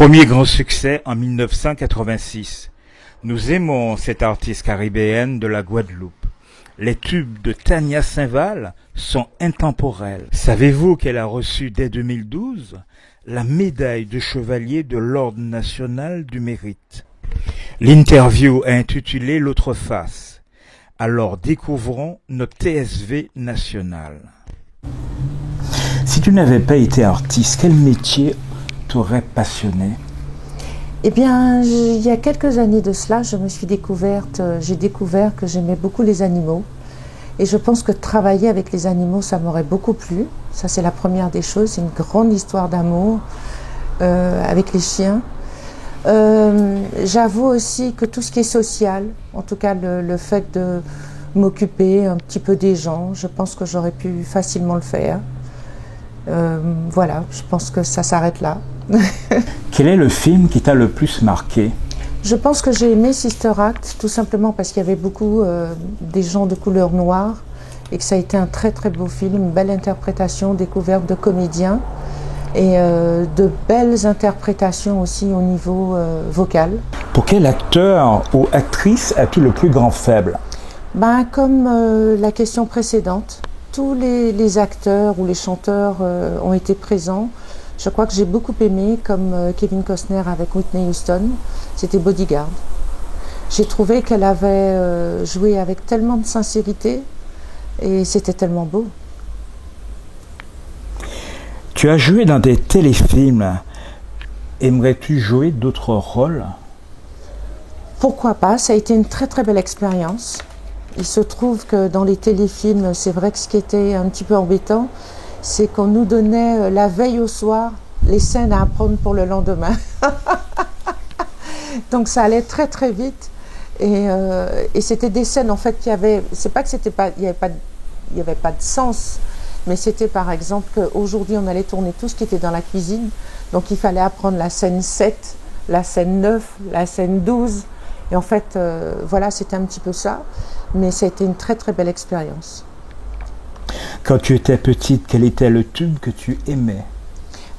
Premier grand succès en 1986. Nous aimons cette artiste caribéenne de la Guadeloupe. Les tubes de Tania Saint-Val sont intemporels. Savez-vous qu'elle a reçu dès 2012 la médaille de chevalier de l'Ordre national du mérite? L'interview est intitulée L'autre face. Alors découvrons notre TSV national. Si tu n'avais pas été artiste, quel métier t'aurait passionné? Eh bien, il y a quelques années de cela, j'ai découvert que j'aimais beaucoup les animaux. Et je pense que travailler avec les animaux, ça m'aurait beaucoup plu. Ça, c'est la première des choses. C'est une grande histoire d'amour avec les chiens. J'avoue aussi que tout ce qui est social, en tout cas le fait de m'occuper un petit peu des gens, je pense que j'aurais pu facilement le faire. Voilà, je pense que ça s'arrête là. Quel est le film qui t'a le plus marqué? Je pense que j'ai aimé Sister Act, tout simplement parce qu'il y avait beaucoup des gens de couleur noire et que ça a été un très très beau film, une belle interprétation, découverte de comédiens et de belles interprétations aussi au niveau vocal. Pour quel acteur ou actrice as-tu le plus grand faible? Comme la question précédente, tous les acteurs ou les chanteurs ont été présents. Je crois que j'ai beaucoup aimé, comme Kevin Costner avec Whitney Houston, c'était Bodyguard. J'ai trouvé qu'elle avait joué avec tellement de sincérité et c'était tellement beau. Tu as joué dans des téléfilms. Aimerais-tu jouer d'autres rôles? Pourquoi pas, ça a été une très très belle expérience. Il se trouve que dans les téléfilms, c'est vrai que ce qui était un petit peu embêtant, c'est qu'on nous donnait la veille au soir les scènes à apprendre pour le lendemain. Donc ça allait très très vite et c'était des scènes en fait qui avaient, c'est pas que c'était pas, il y avait pas de sens, mais c'était par exemple qu'aujourd'hui on allait tourner tout ce qui était dans la cuisine, donc il fallait apprendre la scène 7, la scène 9, la scène 12 et en fait voilà, c'était un petit peu ça, mais ça a été une très très belle expérience. Quand tu étais petite, quel était le tube que tu aimais?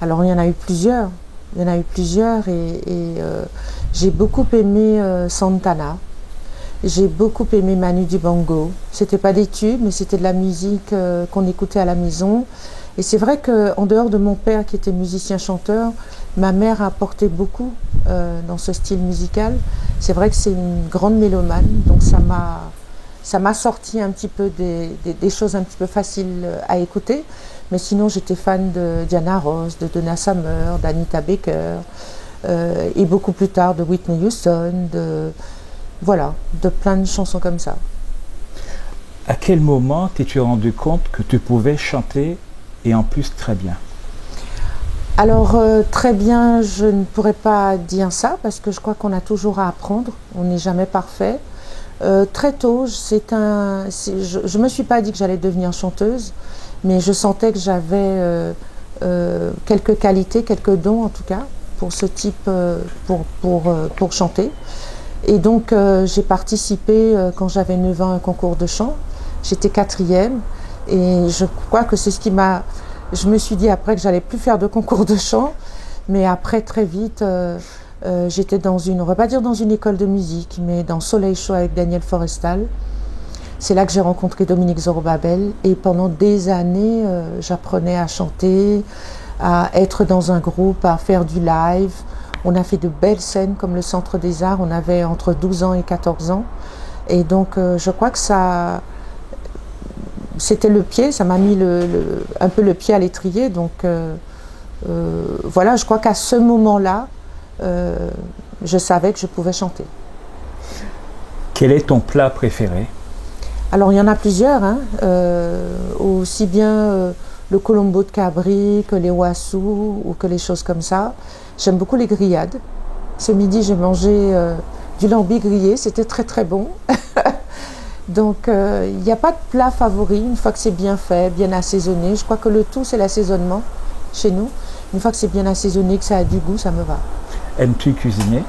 Alors il y en a eu plusieurs. Et j'ai beaucoup aimé Santana. J'ai beaucoup aimé Manu Dibango. C'était pas des tubes, mais c'était de la musique qu'on écoutait à la maison. Et c'est vrai qu'en dehors de mon père qui était musicien-chanteur, ma mère a apporté beaucoup dans ce style musical. C'est vrai que c'est une grande mélomane, donc ça m'a sorti un petit peu des choses un petit peu faciles à écouter. Mais sinon, j'étais fan de Diana Ross, de Donna Summer, d'Anita Baker, et beaucoup plus tard de Whitney Houston, de plein de chansons comme ça. À quel moment t'es-tu rendu compte que tu pouvais chanter et en plus très bien? Alors, très bien, je ne pourrais pas dire ça parce que je crois qu'on a toujours à apprendre, on n'est jamais parfait. Très tôt, je me suis pas dit que j'allais devenir chanteuse, mais je sentais que j'avais quelques qualités, quelques dons en tout cas, pour ce type, pour chanter. Et donc j'ai participé quand j'avais 9 ans à un concours de chant. J'étais 4e et je crois que c'est ce qui m'a... Je me suis dit après que j'allais plus faire de concours de chant, mais après très vite... j'étais dans une, on va pas dire dans une école de musique, mais dans Soleil Chaud avec Daniel Forestal. C'est là que j'ai rencontré Dominique Zorobabel et pendant des années, j'apprenais à chanter, à être dans un groupe, à faire du live. On a fait de belles scènes comme le Centre des Arts, on avait entre 12 ans et 14 ans. Et donc je crois que ça, c'était le pied, ça m'a mis un peu le pied à l'étrier. Donc voilà, je crois qu'à ce moment-là, je savais que je pouvais chanter. Quel est ton plat préféré? Alors il y en a plusieurs, hein. Aussi bien le colombo de cabri que les wassous ou que les choses comme ça. J'aime beaucoup les grillades. Ce midi j'ai mangé du lambi grillé, c'était très très bon. Donc il n'y a pas de plat favori une fois que c'est bien fait, bien assaisonné. Je crois que le tout c'est l'assaisonnement chez nous. Une fois que c'est bien assaisonné, que ça a du goût, ça me va. Aimes-tu cuisiner?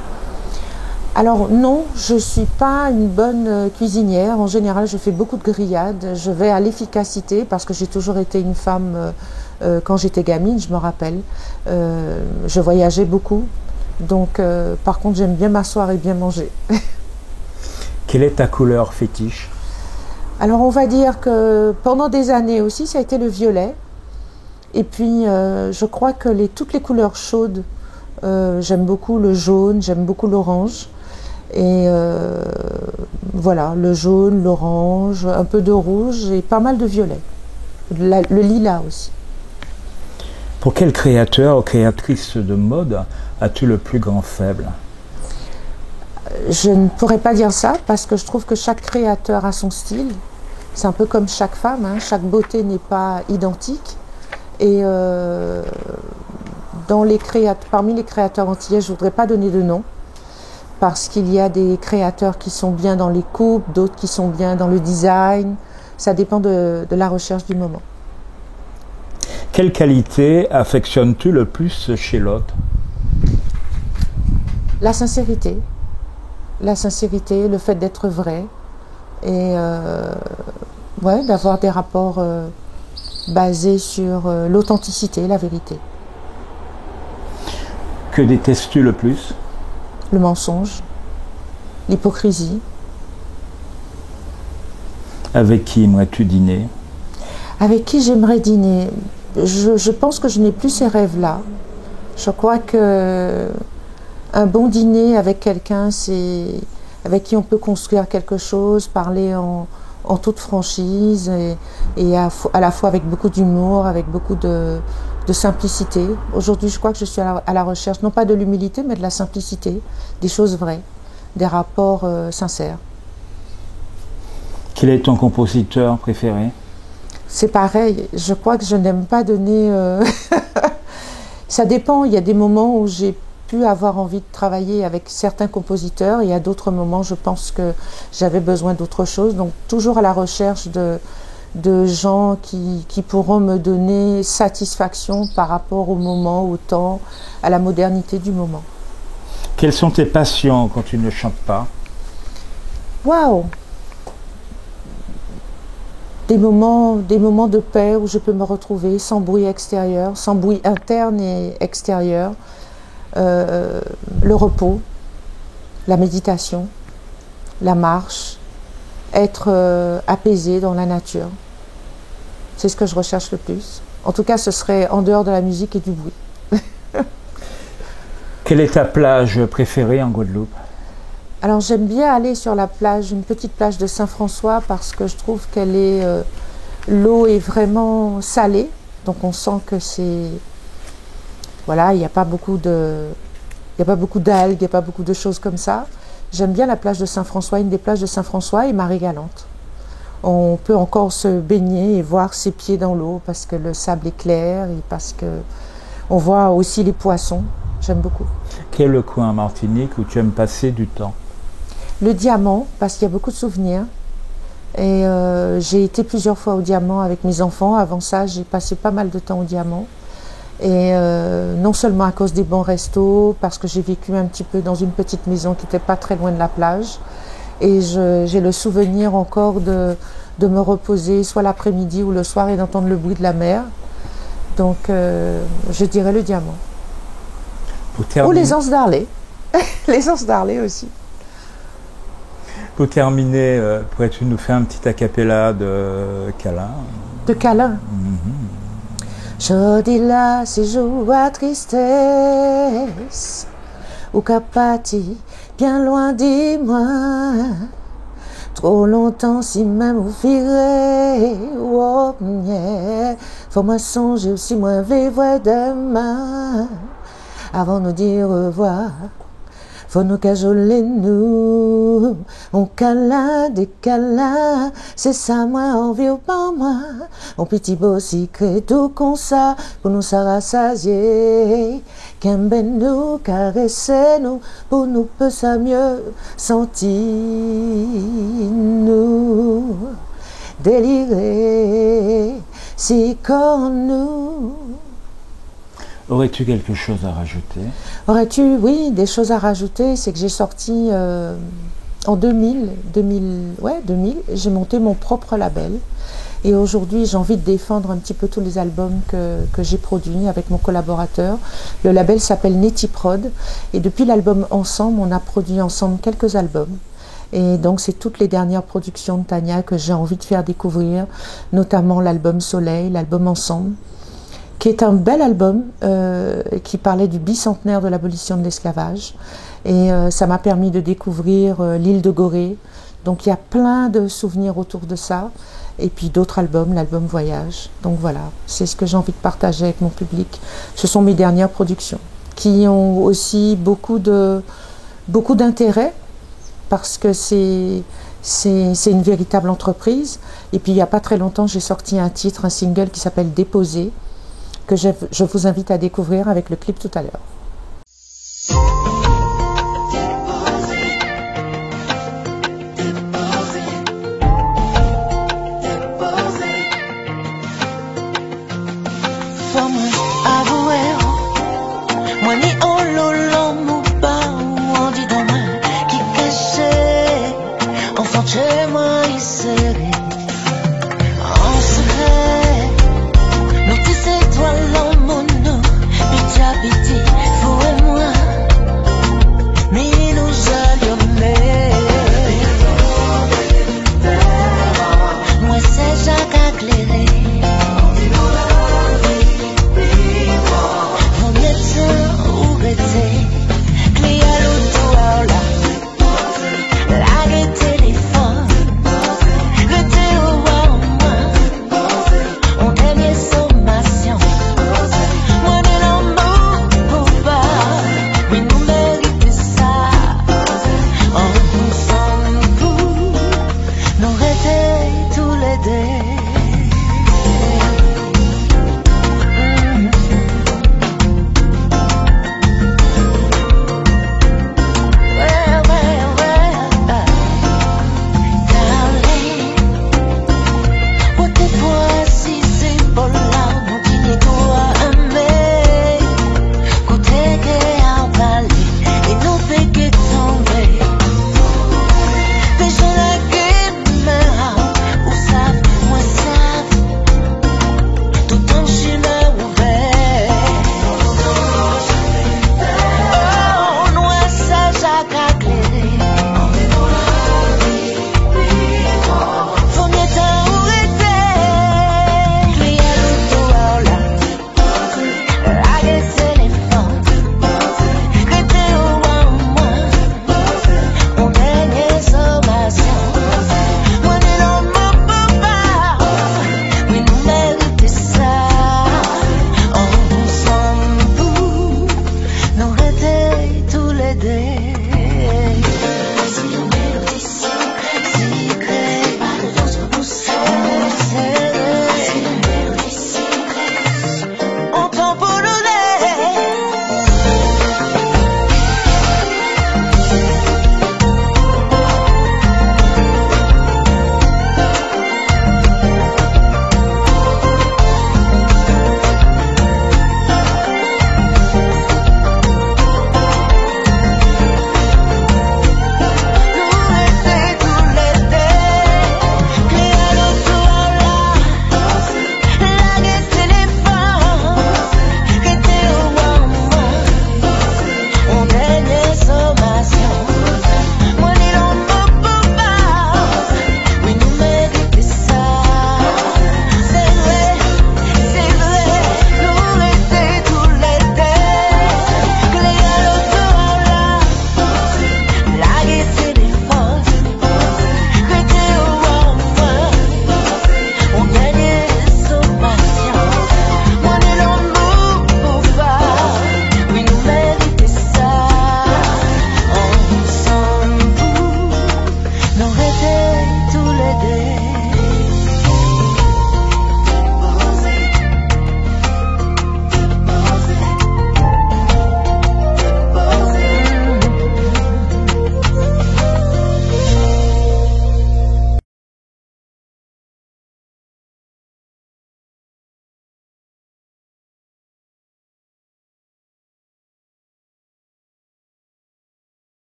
Alors non, je ne suis pas une bonne cuisinière. En général, je fais beaucoup de grillades. Je vais à l'efficacité parce que j'ai toujours été une femme, quand j'étais gamine, je me rappelle. Je voyageais beaucoup Donc, par contre, j'aime bien m'asseoir et bien manger. Quelle est ta couleur fétiche? Alors, on va dire que pendant des années aussi, ça a été le violet. Et puis, je crois que toutes les couleurs chaudes, j'aime beaucoup le jaune, j'aime beaucoup l'orange. Et voilà, le jaune, l'orange, un peu de rouge et pas mal de violet. Le lilas aussi. Pour quel créateur ou créatrice de mode as-tu le plus grand faible? Je ne pourrais pas dire ça parce que je trouve que chaque créateur a son style. C'est un peu comme chaque femme, hein. Chaque beauté n'est pas identique. Et parmi les créateurs antillais, je ne voudrais pas donner de nom parce qu'il y a des créateurs qui sont bien dans les coupes, d'autres qui sont bien dans le design. Ça dépend de la recherche du moment. Quelle qualité affectionnes-tu le plus chez l'autre? La sincérité. La sincérité, le fait d'être vrai et d'avoir des rapports basés sur l'authenticité, la vérité. Que détestes-tu le plus? Le mensonge, l'hypocrisie. Avec qui aimerais-tu dîner? Avec qui j'aimerais dîner? Je pense que je n'ai plus ces rêves-là. Je crois que un bon dîner avec quelqu'un, c'est avec qui on peut construire quelque chose, parler en toute franchise et à la fois avec beaucoup d'humour, avec beaucoup de simplicité. Aujourd'hui, je crois que je suis à la recherche, non pas de l'humilité, mais de la simplicité, des choses vraies, des rapports sincères. Quel est ton compositeur préféré? C'est pareil, je crois que je n'aime pas donner... Ça dépend, il y a des moments où j'ai pu avoir envie de travailler avec certains compositeurs, et il y a d'autres moments, je pense que j'avais besoin d'autre chose, donc toujours à la recherche de gens qui pourront me donner satisfaction par rapport au moment, au temps, à la modernité du moment. Quelles sont tes passions quand tu ne chantes pas? Waouh! Des moments de paix où je peux me retrouver sans bruit extérieur, sans bruit interne et extérieur, le repos, la méditation, la marche, être apaisé dans la nature. C'est ce que je recherche le plus. En tout cas, ce serait en dehors de la musique et du bruit. Quelle est ta plage préférée en Guadeloupe? Alors j'aime bien aller sur la plage, une petite plage de Saint-François parce que je trouve qu'elle est, l'eau est vraiment salée, donc on sent que c'est, voilà, il n'y a pas beaucoup d'algues, il n'y a pas beaucoup de choses comme ça. J'aime bien la plage de Saint-François, une des plages de Saint-François et Marie-Galante. On peut encore se baigner et voir ses pieds dans l'eau parce que le sable est clair et parce que on voit aussi les poissons. J'aime beaucoup. Quel est le coin en Martinique où tu aimes passer du temps? Le Diamant, parce qu'il y a beaucoup de souvenirs. Et j'ai été plusieurs fois au Diamant avec mes enfants. Avant ça, j'ai passé pas mal de temps au Diamant. Et non seulement à cause des bons restos, parce que j'ai vécu un petit peu dans une petite maison qui n'était pas très loin de la plage. Et j'ai le souvenir encore de me reposer soit l'après-midi ou le soir et d'entendre le bruit de la mer. Donc je dirais le Diamant. Ou les Anses d'Arlé. Les Anses d'Arlé aussi. Pour terminer, pourrais-tu nous faire un petit acapella de câlin? De câlin. Jodi là, c'est joie tristesse, ou qu'a parti bien loin de moi. Trop longtemps si même vous firez, oh yeah. Faut moi songer aussi moi vivre demain. Avant de nous dire au revoir, faut nous cajoler nous. On câlin, des câlins, c'est ça moi envie ou pas moi. On petit beau secret tout comme ça, pour nous rassasier. Qu'aime ben nous, caresser nous, pour nous peut ça mieux sentir nous. Délirer, si comme nous. Aurais-tu quelque chose à rajouter? Aurais-tu, oui, des choses à rajouter, c'est que j'ai sorti En 2000, j'ai monté mon propre label. Et aujourd'hui, j'ai envie de défendre un petit peu tous les albums que j'ai produits avec mon collaborateur. Le label s'appelle Netiprod. Et depuis l'album Ensemble, on a produit ensemble quelques albums. Et donc, c'est toutes les dernières productions de Tania que j'ai envie de faire découvrir, notamment l'album Soleil, l'album Ensemble, qui est un bel album qui parlait du bicentenaire de l'abolition de l'esclavage. Et ça m'a permis de découvrir l'île de Gorée. Donc il y a plein de souvenirs autour de ça. Et puis d'autres albums, l'album Voyage. Donc voilà, c'est ce que j'ai envie de partager avec mon public. Ce sont mes dernières productions qui ont aussi beaucoup d'intérêt parce que c'est une véritable entreprise. Et puis il n'y a pas très longtemps, j'ai sorti un titre, un single qui s'appelle Déposé, que je vous invite à découvrir avec le clip tout à l'heure.